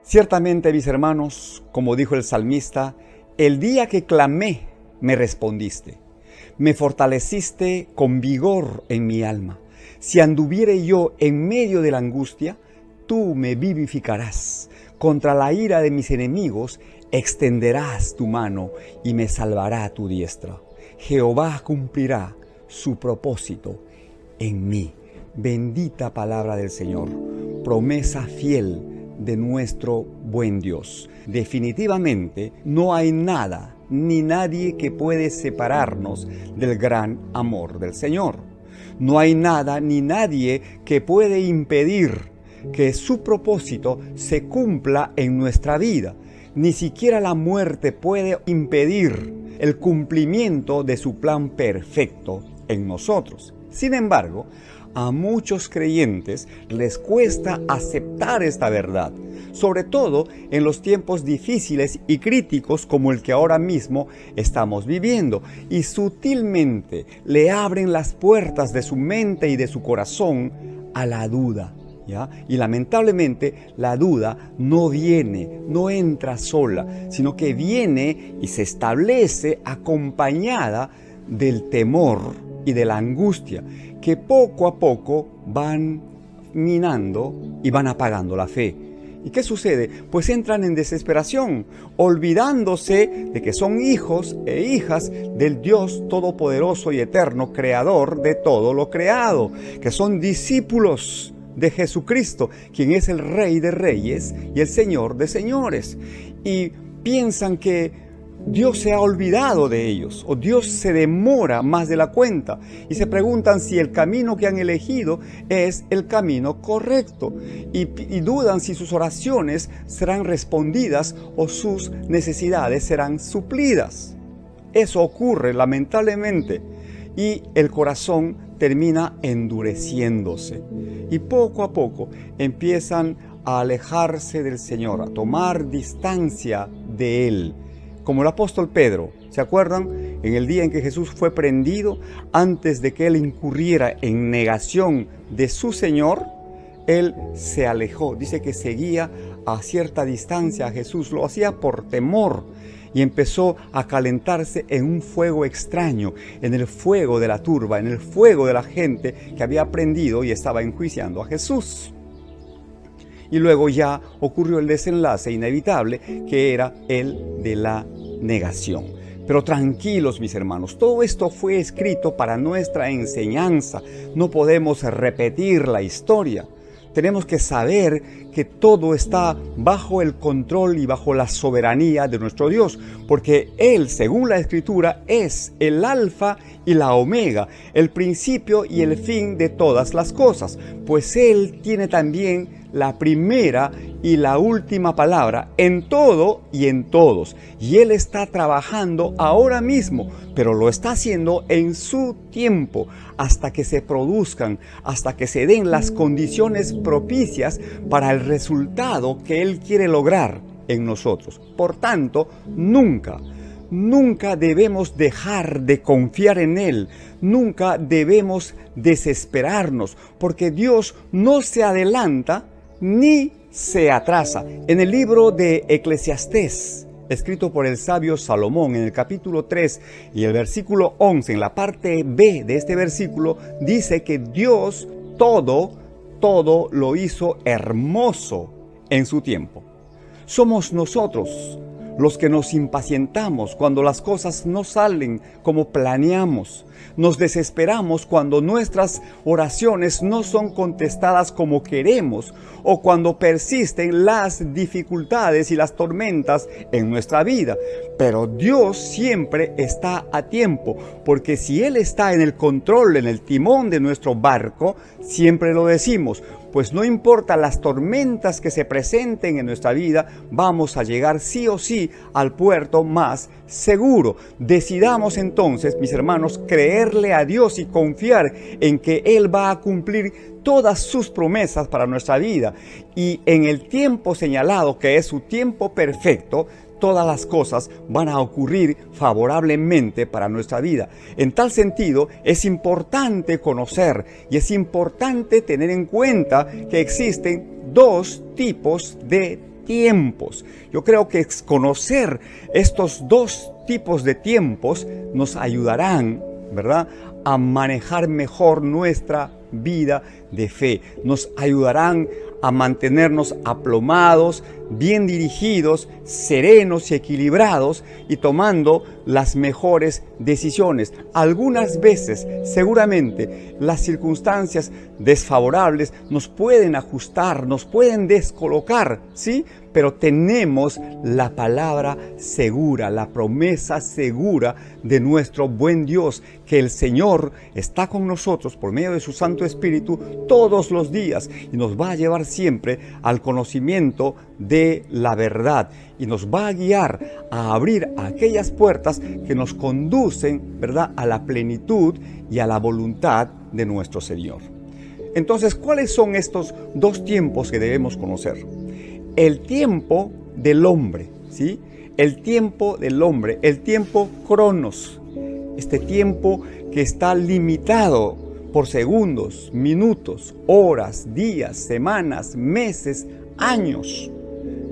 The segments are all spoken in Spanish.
Ciertamente, mis hermanos, como dijo el salmista, el día que clamé, me respondiste. Me fortaleciste con vigor en mi alma. Si anduviere yo en medio de la angustia, tú me vivificarás. Contra la ira de mis enemigos, extenderás tu mano y me salvará tu diestra. Jehová cumplirá su propósito en mí. Bendita palabra del Señor, promesa fiel de nuestro buen Dios. Definitivamente no hay nada ni nadie que puede separarnos del gran amor del Señor. No hay nada ni nadie que puede impedir que su propósito se cumpla en nuestra vida. Ni siquiera la muerte puede impedir el cumplimiento de su plan perfecto en nosotros. Sin embargo, a muchos creyentes les cuesta aceptar esta verdad, sobre todo en los tiempos difíciles y críticos como el que ahora mismo estamos viviendo, y sutilmente le abren las puertas de su mente y de su corazón a la duda. ¿Ya? Y lamentablemente la duda no entra sola, sino que viene y se establece acompañada del temor y de la angustia, que poco a poco van minando y van apagando la fe. ¿Y qué sucede? Pues entran en desesperación, olvidándose de que son hijos e hijas del Dios Todopoderoso y Eterno, Creador de todo lo creado, que son discípulos de Jesucristo, quien es el Rey de Reyes y el Señor de Señores. Y piensan que Dios se ha olvidado de ellos, o Dios se demora más de la cuenta, y se preguntan si el camino que han elegido es el camino correcto, y dudan si sus oraciones serán respondidas o sus necesidades serán suplidas. Eso ocurre lamentablemente, y el corazón termina endureciéndose, y poco a poco empiezan a alejarse del Señor, a tomar distancia de Él. Como el apóstol Pedro, ¿se acuerdan? En el día en que Jesús fue prendido, antes de que él incurriera en negación de su Señor, él se alejó. Dice que seguía a cierta distancia a Jesús, lo hacía por temor, y empezó a calentarse en un fuego extraño, en el fuego de la turba, en el fuego de la gente que había aprendido y estaba enjuiciando a Jesús. Y luego ya ocurrió el desenlace inevitable, que era el de la negación. Pero tranquilos, mis hermanos, todo esto fue escrito para nuestra enseñanza. No podemos repetir la historia. Tenemos que saber que todo está bajo el control y bajo la soberanía de nuestro Dios, porque Él, según la Escritura, es el alfa y la omega, el principio y el fin de todas las cosas, pues Él tiene también la primera y la última palabra en todo y en todos. Y Él está trabajando ahora mismo, pero lo está haciendo en su tiempo, hasta que se produzcan, hasta que se den las condiciones propicias para el resultado que Él quiere lograr en nosotros. Por tanto, nunca debemos dejar de confiar en Él. Nunca debemos desesperarnos, porque Dios no se adelanta ni se atrasa. En el libro de Eclesiastés, escrito por el sabio Salomón, en el capítulo 3 y el versículo 11, en la parte B de este versículo, dice que Dios todo lo hizo hermoso en su tiempo. Somos nosotros los que nos impacientamos cuando las cosas no salen como planeamos. Nos desesperamos cuando nuestras oraciones no son contestadas como queremos, o cuando persisten las dificultades y las tormentas en nuestra vida. Pero Dios siempre está a tiempo, porque si Él está en el control, en el timón de nuestro barco, siempre lo decimos, pues no importa las tormentas que se presenten en nuestra vida, vamos a llegar sí o sí al puerto más seguro. Decidamos entonces, mis hermanos, creerle a Dios y confiar en que Él va a cumplir todas sus promesas para nuestra vida. Y en el tiempo señalado, que es su tiempo perfecto, todas las cosas van a ocurrir favorablemente para nuestra vida. En tal sentido, es importante conocer y es importante tener en cuenta que existen dos tipos de tiempos. Yo creo que conocer estos dos tipos de tiempos nos ayudarán, ¿verdad?, a manejar mejor nuestra vida de fe. Nos ayudarán a mantenernos aplomados, bien dirigidos, serenos y equilibrados y tomando las mejores decisiones. Algunas veces, seguramente, las circunstancias desfavorables nos pueden ajustar, nos pueden descolocar, ¿sí? Pero tenemos la palabra segura, la promesa segura de nuestro buen Dios, que el Señor está con nosotros por medio de su Santo Espíritu todos los días y nos va a llevar siempre al conocimiento de la verdad y nos va a guiar a abrir aquellas puertas que nos conducen, ¿verdad?, a la plenitud y a la voluntad de nuestro Señor. Entonces, ¿cuáles son estos dos tiempos que debemos conocer? El tiempo del hombre, ¿sí? El tiempo del hombre, el tiempo cronos. Este tiempo que está limitado por segundos, minutos, horas, días, semanas, meses, años.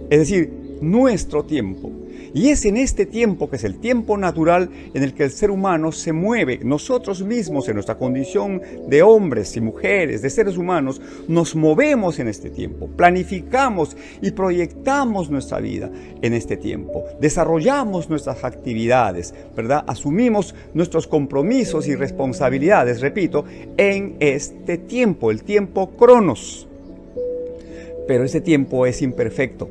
Es decir, nuestro tiempo. Y es en este tiempo, que es el tiempo natural, en el que el ser humano se mueve. Nosotros mismos, en nuestra condición de hombres y mujeres, de seres humanos, nos movemos en este tiempo. Planificamos y proyectamos nuestra vida en este tiempo. Desarrollamos nuestras actividades, ¿verdad? Asumimos nuestros compromisos y responsabilidades, repito, en este tiempo, el tiempo cronos. Pero este tiempo es imperfecto.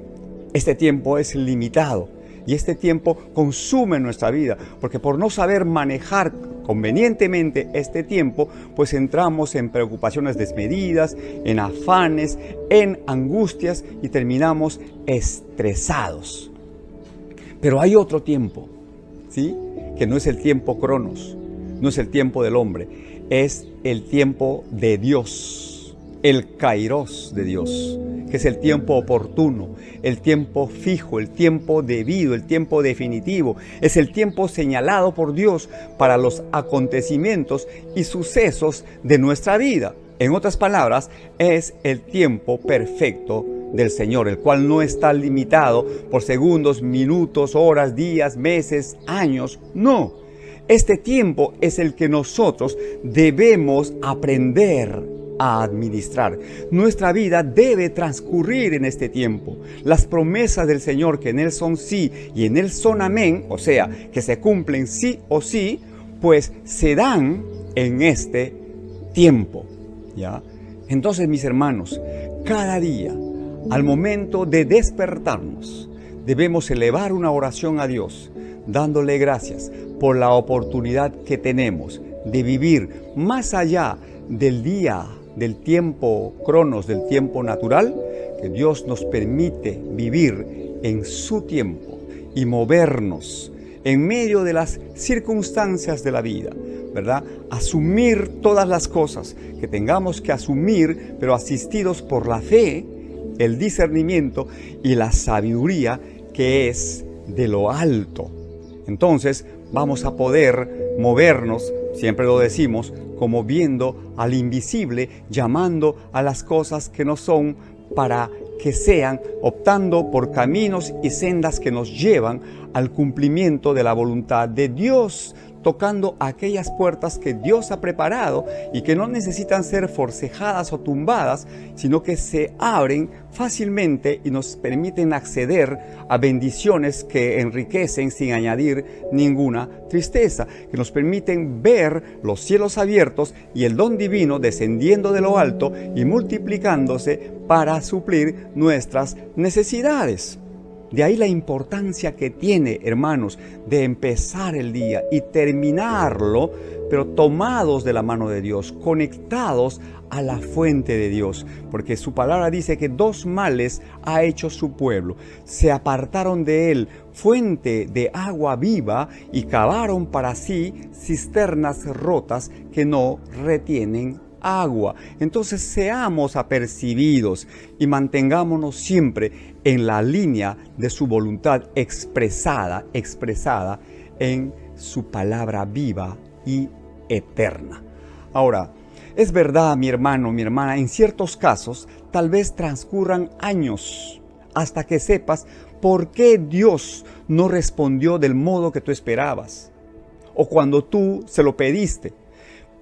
Este tiempo es limitado. Y este tiempo consume nuestra vida, porque por no saber manejar convenientemente este tiempo, pues entramos en preocupaciones desmedidas, en afanes, en angustias y terminamos estresados. Pero hay otro tiempo, ¿sí?, que no es el tiempo cronos, no es el tiempo del hombre, es el tiempo de Dios, el kairos de Dios, que es el tiempo oportuno, el tiempo fijo, el tiempo debido, el tiempo definitivo. Es el tiempo señalado por Dios para los acontecimientos y sucesos de nuestra vida. En otras palabras, es el tiempo perfecto del Señor, el cual no está limitado por segundos, minutos, horas, días, meses, años. No, este tiempo es el que nosotros debemos aprender a administrar. Nuestra vida debe transcurrir en este tiempo. Las promesas del Señor, que en Él son sí y en Él son amén, o sea, que se cumplen sí o sí, pues se dan en este tiempo, ¿ya? Entonces, mis hermanos, cada día, al momento de despertarnos, debemos elevar una oración a Dios, dándole gracias por la oportunidad que tenemos de vivir más allá del día, del tiempo cronos, del tiempo natural, que Dios nos permite vivir en su tiempo y movernos en medio de las circunstancias de la vida, ¿verdad? Asumir todas las cosas que tengamos que asumir, pero asistidos por la fe, el discernimiento y la sabiduría que es de lo alto. Entonces vamos a poder movernos, siempre lo decimos, como viendo al invisible, llamando a las cosas que no son para que sean, optando por caminos y sendas que nos llevan al cumplimiento de la voluntad de Dios, tocando aquellas puertas que Dios ha preparado y que no necesitan ser forcejadas o tumbadas, sino que se abren fácilmente y nos permiten acceder a bendiciones que enriquecen sin añadir ninguna tristeza, que nos permiten ver los cielos abiertos y el don divino descendiendo de lo alto y multiplicándose para suplir nuestras necesidades. De ahí la importancia que tiene, hermanos, de empezar el día y terminarlo, pero tomados de la mano de Dios, conectados a la fuente de Dios, porque su palabra dice que dos males ha hecho su pueblo. Se apartaron de él, fuente de agua viva, y cavaron para sí cisternas rotas que no retienen agua. Entonces seamos apercibidos y mantengámonos siempre en la línea de su voluntad expresada en su palabra viva y eterna. Ahora, es verdad, mi hermano, mi hermana, en ciertos casos tal vez transcurran años hasta que sepas por qué Dios no respondió del modo que tú esperabas o cuando tú se lo pediste.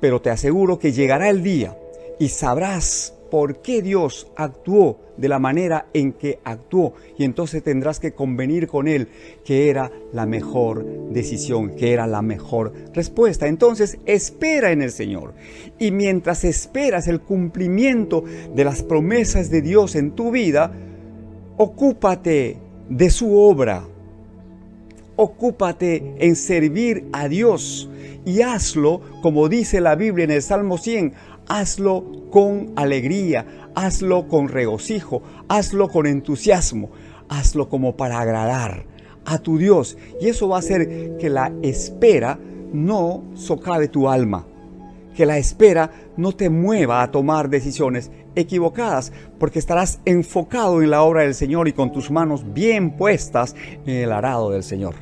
Pero te aseguro que llegará el día y sabrás por qué Dios actuó de la manera en que actuó, y entonces tendrás que convenir con Él que era la mejor decisión, que era la mejor respuesta. Entonces espera en el Señor, y mientras esperas el cumplimiento de las promesas de Dios en tu vida, ocúpate de su obra. Ocúpate en servir a Dios y hazlo, como dice la Biblia en el Salmo 100, hazlo con alegría, hazlo con regocijo, hazlo con entusiasmo, hazlo como para agradar a tu Dios. Y eso va a hacer que la espera no socave tu alma, que la espera no te mueva a tomar decisiones equivocadas, porque estarás enfocado en la obra del Señor y con tus manos bien puestas en el arado del Señor.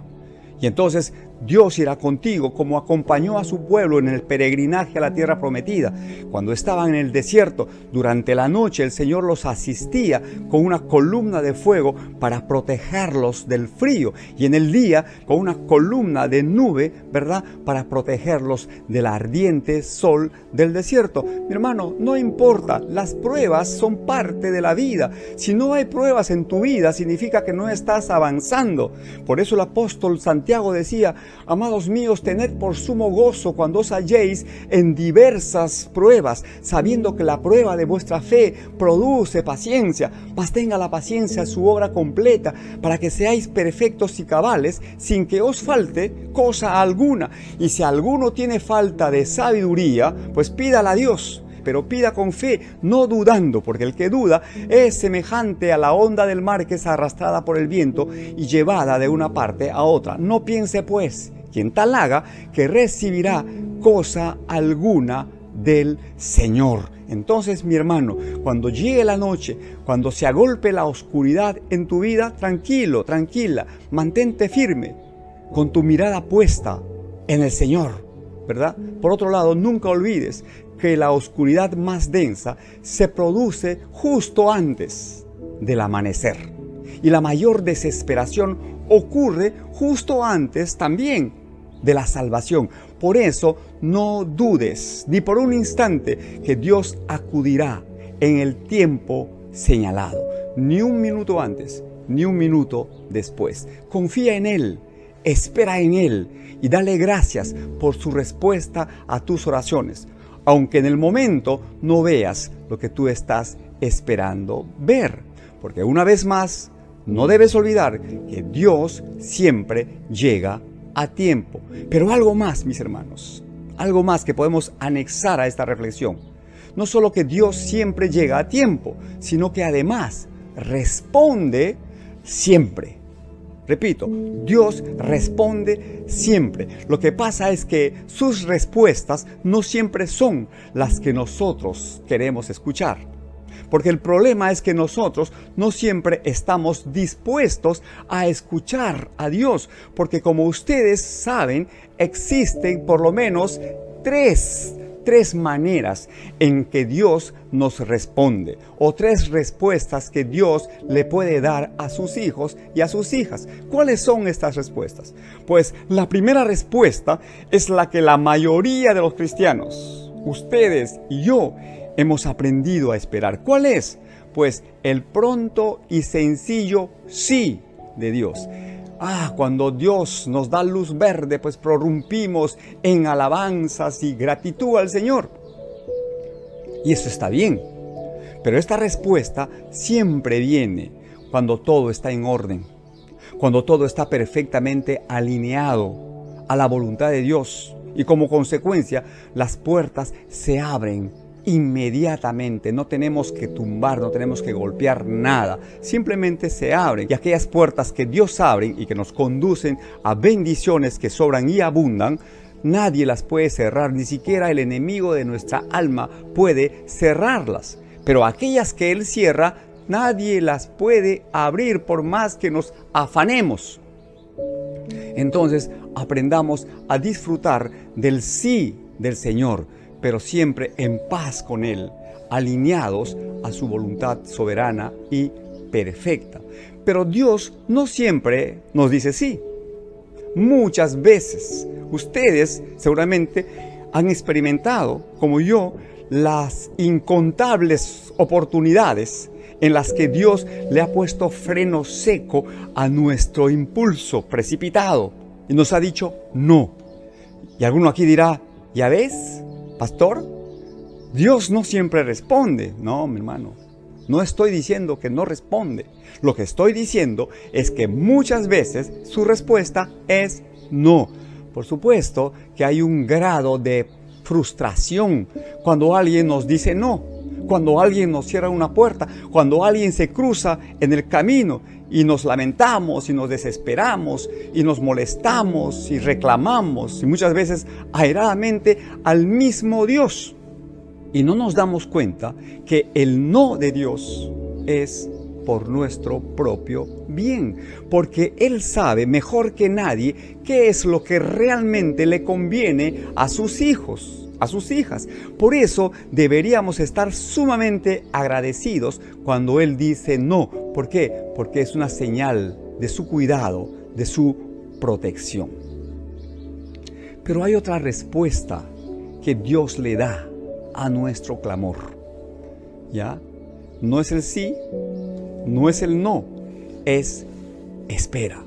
Y entonces Dios irá contigo como acompañó a su pueblo en el peregrinaje a la tierra prometida. Cuando estaban en el desierto, durante la noche el Señor los asistía con una columna de fuego para protegerlos del frío, y en el día con una columna de nube, ¿verdad?, para protegerlos del ardiente sol del desierto. Mi hermano, no importa, las pruebas son parte de la vida. Si no hay pruebas en tu vida, significa que no estás avanzando. Por eso el apóstol Santiago decía: amados míos, tened por sumo gozo cuando os halléis en diversas pruebas, sabiendo que la prueba de vuestra fe produce paciencia. Mas tenga la paciencia su obra completa, para que seáis perfectos y cabales, sin que os falte cosa alguna. Y si alguno tiene falta de sabiduría, pues pídala a Dios, pero pida con fe, no dudando, porque el que duda es semejante a la onda del mar que es arrastrada por el viento y llevada de una parte a otra. No piense pues quien tal haga que recibirá cosa alguna del Señor. Entonces, mi hermano, cuando llegue la noche, cuando se agolpe la oscuridad en tu vida, tranquilo, tranquila, mantente firme, con tu mirada puesta en el Señor, ¿verdad? Por otro lado, nunca olvides que la oscuridad más densa se produce justo antes del amanecer, y la mayor desesperación ocurre justo antes también de la salvación. Por eso no dudes ni por un instante que Dios acudirá en el tiempo señalado, ni un minuto antes, ni un minuto después. Confía en Él, espera en Él y dale gracias por su respuesta a tus oraciones, aunque en el momento no veas lo que tú estás esperando ver. Porque una vez más, no debes olvidar que Dios siempre llega a tiempo. Pero algo más, mis hermanos, algo más que podemos anexar a esta reflexión. No solo que Dios siempre llega a tiempo, sino que además responde siempre. Repito, Dios responde siempre. Lo que pasa es que sus respuestas no siempre son las que nosotros queremos escuchar. Porque el problema es que nosotros no siempre estamos dispuestos a escuchar a Dios. Porque como ustedes saben, existen por lo menos tres maneras en que Dios nos responde, o tres respuestas que Dios le puede dar a sus hijos y a sus hijas. ¿Cuáles son estas respuestas? Pues la primera respuesta es la que la mayoría de los cristianos, ustedes y yo, hemos aprendido a esperar. ¿Cuál es? Pues el pronto y sencillo sí de Dios. Cuando Dios nos da luz verde, pues prorrumpimos en alabanzas y gratitud al Señor. Y eso está bien. Pero esta respuesta siempre viene cuando todo está en orden, cuando todo está perfectamente alineado a la voluntad de Dios. Y como consecuencia, las puertas se abren inmediatamente. No tenemos que tumbar, no tenemos que golpear nada. Simplemente se abren. Y aquellas puertas que Dios abre y que nos conducen a bendiciones que sobran y abundan, nadie las puede cerrar. Ni siquiera el enemigo de nuestra alma puede cerrarlas. Pero aquellas que Él cierra, nadie las puede abrir por más que nos afanemos. Entonces, aprendamos a disfrutar del sí del Señor, pero siempre en paz con Él, alineados a su voluntad soberana y perfecta. Pero Dios no siempre nos dice sí. Muchas veces ustedes seguramente han experimentado, como yo, las incontables oportunidades en las que Dios le ha puesto freno seco a nuestro impulso precipitado y nos ha dicho no. Y alguno aquí dirá, ¿ya ves, pastor? Dios no siempre responde. No, mi hermano, no estoy diciendo que no responde. Lo que estoy diciendo es que muchas veces su respuesta es no. Por supuesto que hay un grado de frustración cuando alguien nos dice no, cuando alguien nos cierra una puerta, cuando alguien se cruza en el camino y nos lamentamos y nos desesperamos y nos molestamos y reclamamos y muchas veces airadamente al mismo Dios. Y no nos damos cuenta que el no de Dios es por nuestro propio bien, porque Él sabe mejor que nadie qué es lo que realmente le conviene a sus hijos, a sus hijas. Por eso deberíamos estar sumamente agradecidos cuando Él dice no. ¿Por qué? Porque es una señal de su cuidado, de su protección. Pero hay otra respuesta que Dios le da a nuestro clamor. ¿Ya? No es el sí, no es el no, es espera.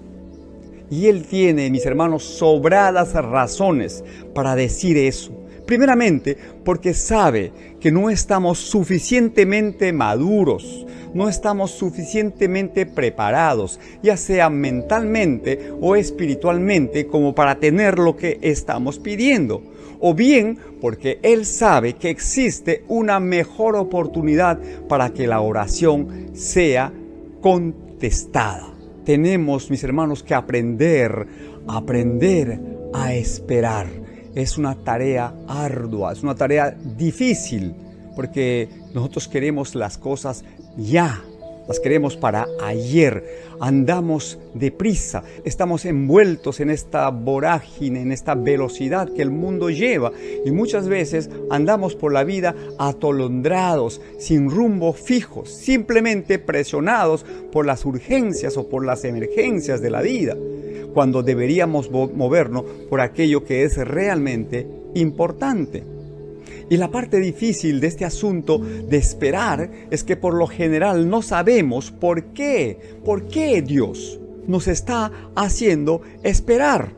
Y Él tiene, mis hermanos, sobradas razones para decir eso. Primeramente, porque sabe que no estamos suficientemente maduros, no estamos suficientemente preparados, ya sea mentalmente o espiritualmente, como para tener lo que estamos pidiendo. O bien porque Él sabe que existe una mejor oportunidad para que la oración sea contestada. Tenemos, mis hermanos, que aprender a esperar. Es una tarea ardua, es una tarea difícil, porque nosotros queremos las cosas ya, las queremos para ayer, andamos deprisa, estamos envueltos en esta vorágine, en esta velocidad que el mundo lleva y muchas veces andamos por la vida atolondrados, sin rumbo fijo, simplemente presionados por las urgencias o por las emergencias de la vida, cuando deberíamos movernos por aquello que es realmente importante. Y la parte difícil de este asunto de esperar es que por lo general no sabemos por qué Dios nos está haciendo esperar.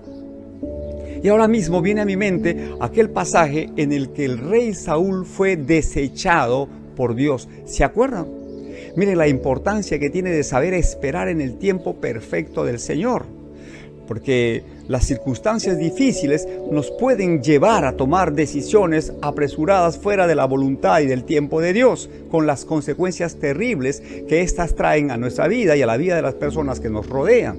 Y ahora mismo viene a mi mente aquel pasaje en el que el rey Saúl fue desechado por Dios. ¿Se acuerdan? Mire la importancia que tiene de saber esperar en el tiempo perfecto del Señor. Porque las circunstancias difíciles nos pueden llevar a tomar decisiones apresuradas fuera de la voluntad y del tiempo de Dios, con las consecuencias terribles que éstas traen a nuestra vida y a la vida de las personas que nos rodean.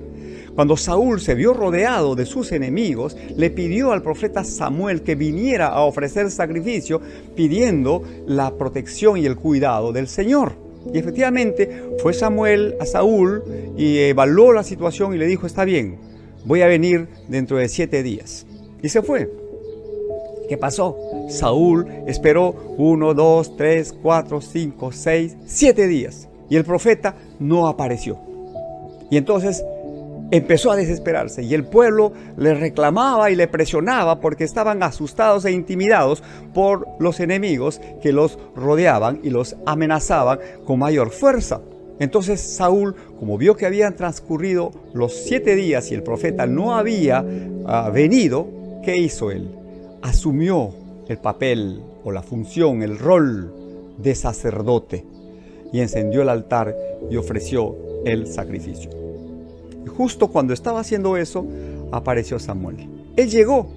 Cuando Saúl se vio rodeado de sus enemigos, le pidió al profeta Samuel que viniera a ofrecer sacrificio, pidiendo la protección y el cuidado del Señor. Y efectivamente fue Samuel a Saúl y evaluó la situación y le dijo, está bien, voy a venir dentro de 7 días. Y se fue. ¿Qué pasó? Saúl esperó 1, 2, 3, 4, 5, 6, 7 días. Y el profeta no apareció. Y entonces empezó a desesperarse. Y el pueblo le reclamaba y le presionaba porque estaban asustados e intimidados por los enemigos que los rodeaban y los amenazaban con mayor fuerza. Entonces Saúl, como vio que habían transcurrido los 7 días y el profeta no había venido, ¿qué hizo él? Asumió el papel o la función, el rol de sacerdote y encendió el altar y ofreció el sacrificio. Y justo cuando estaba haciendo eso, apareció Samuel. Él llegó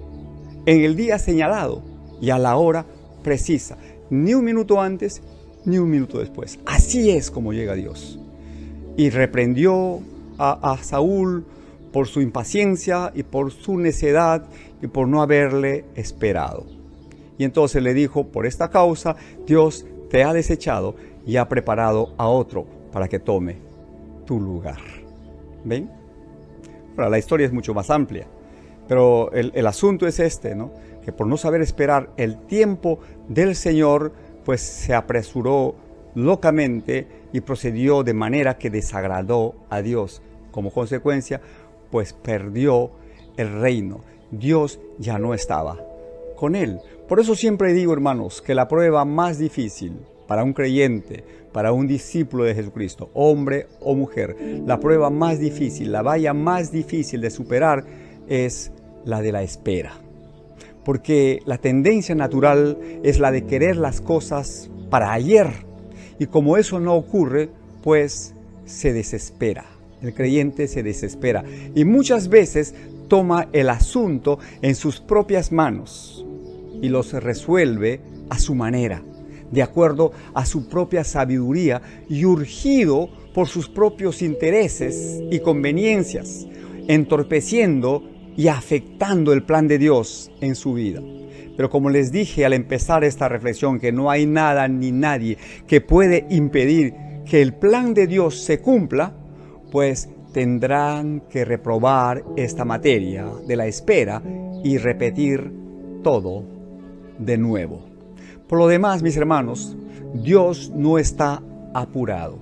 en el día señalado y a la hora precisa, ni un minuto antes ni un minuto después. Así es como llega Dios. Y reprendió a Saúl por su impaciencia y por su necedad y por no haberle esperado. Y entonces le dijo, por esta causa Dios te ha desechado y ha preparado a otro para que tome tu lugar. ¿Ven? Ahora, la historia es mucho más amplia, pero el asunto es este, ¿no? Que por no saber esperar el tiempo del Señor, pues se apresuró locamente y procedió de manera que desagradó a Dios. Como consecuencia, pues perdió el reino. Dios ya no estaba con él. Por eso siempre digo, hermanos, que la prueba más difícil para un creyente, para un discípulo de Jesucristo, hombre o mujer, la prueba más difícil, la valla más difícil de superar es la de la espera. Porque la tendencia natural es la de querer las cosas para ayer. Y como eso no ocurre, pues se desespera. El creyente se desespera y muchas veces toma el asunto en sus propias manos y los resuelve a su manera, de acuerdo a su propia sabiduría y urgido por sus propios intereses y conveniencias, entorpeciendo y afectando el plan de Dios en su vida. Pero como les dije al empezar esta reflexión, que no hay nada ni nadie que puede impedir que el plan de Dios se cumpla, pues tendrán que reprobar esta materia de la espera y repetir todo de nuevo. Por lo demás, mis hermanos, Dios no está apurado,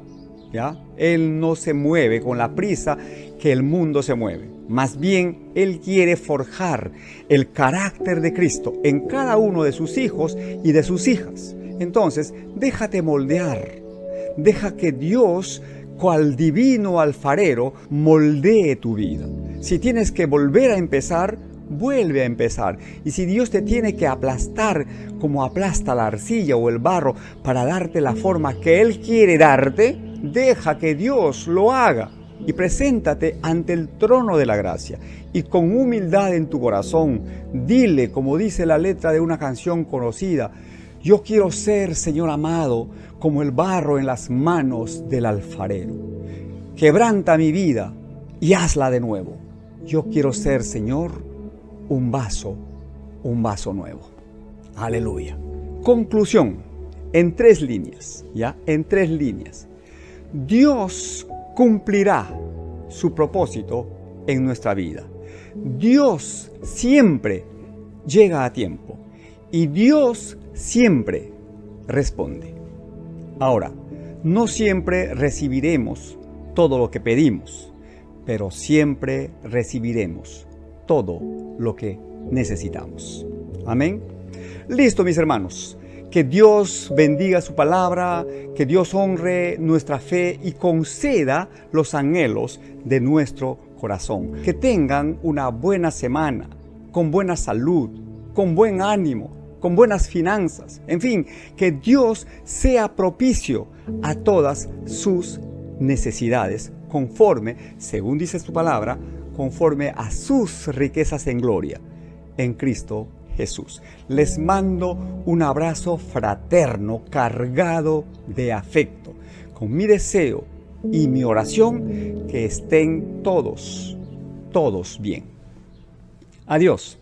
¿ya? Él no se mueve con la prisa que el mundo se mueve. Más bien, Él quiere forjar el carácter de Cristo en cada uno de sus hijos y de sus hijas. Entonces, déjate moldear. Deja que Dios, cual divino alfarero, moldee tu vida. Si tienes que volver a empezar, vuelve a empezar. Y si Dios te tiene que aplastar como aplasta la arcilla o el barro para darte la forma que Él quiere darte, deja que Dios lo haga. Y preséntate ante el trono de la gracia y con humildad en tu corazón, dile, como dice la letra de una canción conocida: yo quiero ser, Señor amado, como el barro en las manos del alfarero. Quebranta mi vida y hazla de nuevo. Yo quiero ser, Señor, un vaso nuevo. Aleluya. Conclusión, en 3 líneas, ¿ya? En 3 líneas. Dios cumplirá su propósito en nuestra vida. Dios siempre llega a tiempo y Dios siempre responde. Ahora, no siempre recibiremos todo lo que pedimos, pero siempre recibiremos todo lo que necesitamos. Amén. Listo, mis hermanos. Que Dios bendiga su palabra, que Dios honre nuestra fe y conceda los anhelos de nuestro corazón. Que tengan una buena semana, con buena salud, con buen ánimo, con buenas finanzas. En fin, que Dios sea propicio a todas sus necesidades, conforme, según dice su palabra, conforme a sus riquezas en gloria, en Cristo Jesús. Les mando un abrazo fraterno cargado de afecto, con mi deseo y mi oración que estén todos bien. Adiós.